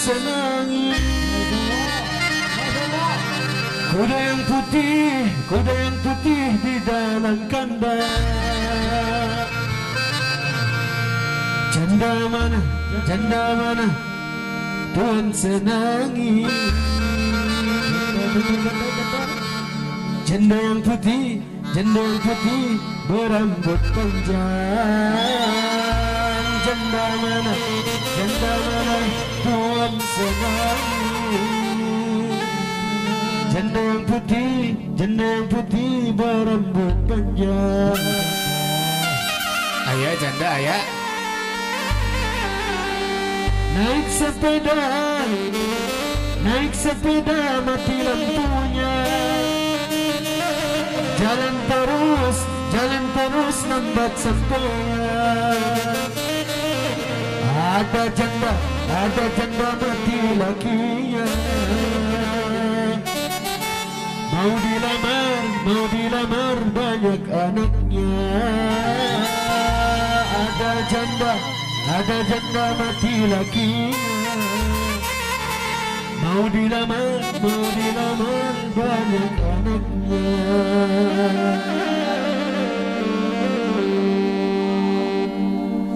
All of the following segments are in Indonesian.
senangi. Kuda yang putih di dalam kandang. Janda mana Tuhan senangi. Janda yang putih berambut panjang. Janda mana Tuhan senangi. Janda yang putih berambut panjang. Ayah janda ayah. Naik sepeda mati lampunya. Jalan terus lambat sampainya. Ada janda mati lakinya. Mau dilamar banyak anaknya. Ada janda mati lakinya. Mau dilamar banyak anaknya.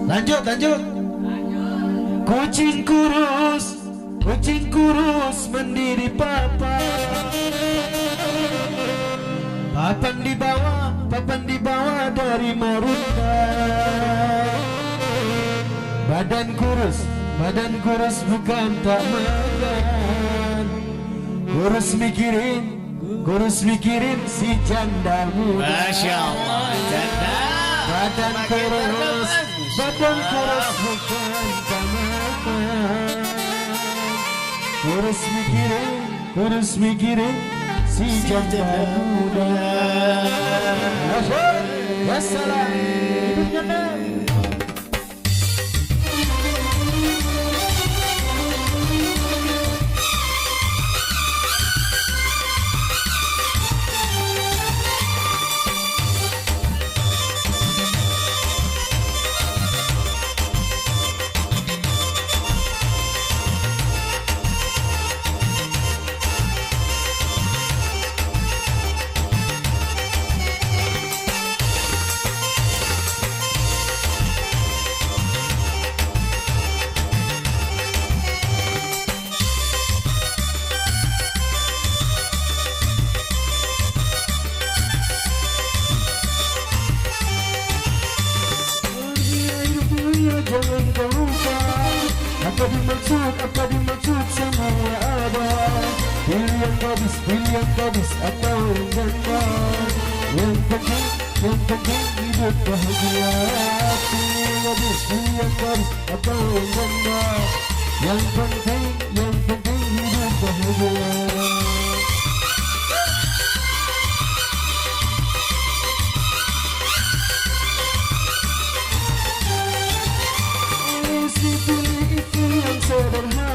Lanjut. Kucing kurus mendiri papan. Papan dibawa dari Marunda. Badan kurus bukan tak makan. Kurus mikirin si janda muda. Masya Allah janda. Badan kurus bukan tak makan. Kurus mikirin si janda muda. Wassalam. Hidup janda. Jangan kau lupa apa dimaksud semua ada. Pilih yang gadis atau yang janda. Yang penting hidup bahagia. Pilih yang gadis atau yang janda. Yang penting hidup bahagia. Sederhana,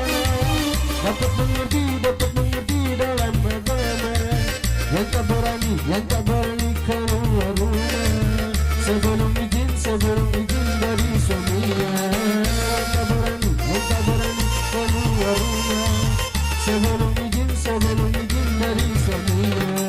dapat mengerti dalam agama. Yang tak berani keluar rumah. Sebelum izin dari suaminya. Yang tak berani keluar rumah. Sebelum izin dari suaminya.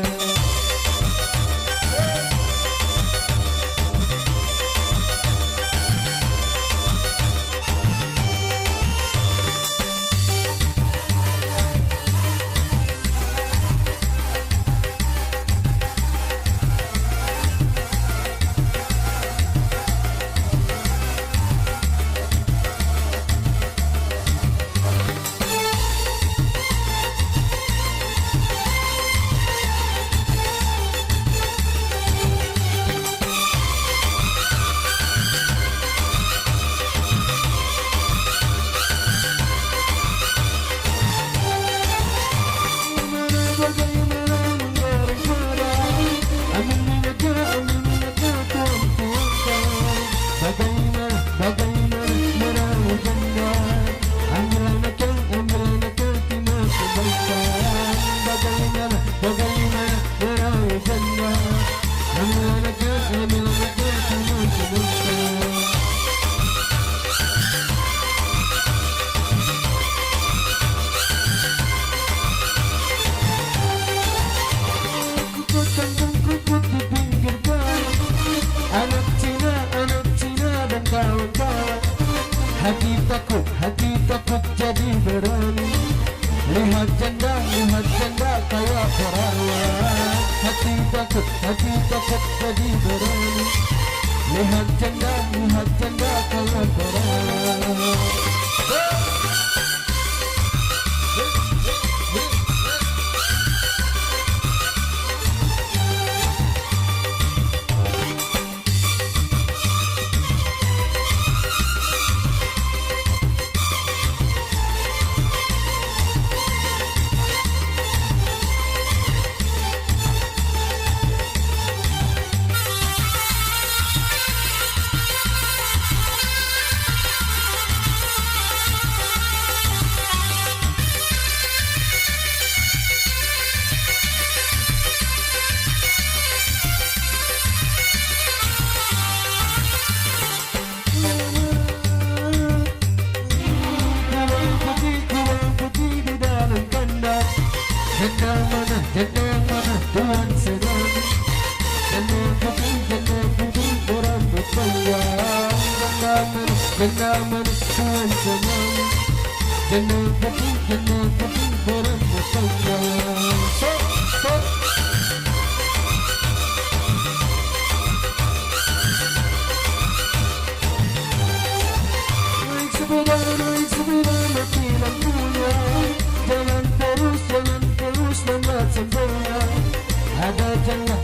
hati takut jadi berani. Lihat janda kayak perawan. Hati takut jadi berani. Lihat janda kayak perawan. Janda mana Tuhan sedang. Janda putih berambut panjang. Janda mana Tuhan sedang. Janda putih berambut panjang. So. Naik sepeda mati lampunya. Jalan terus lambat sempurna. Ada janda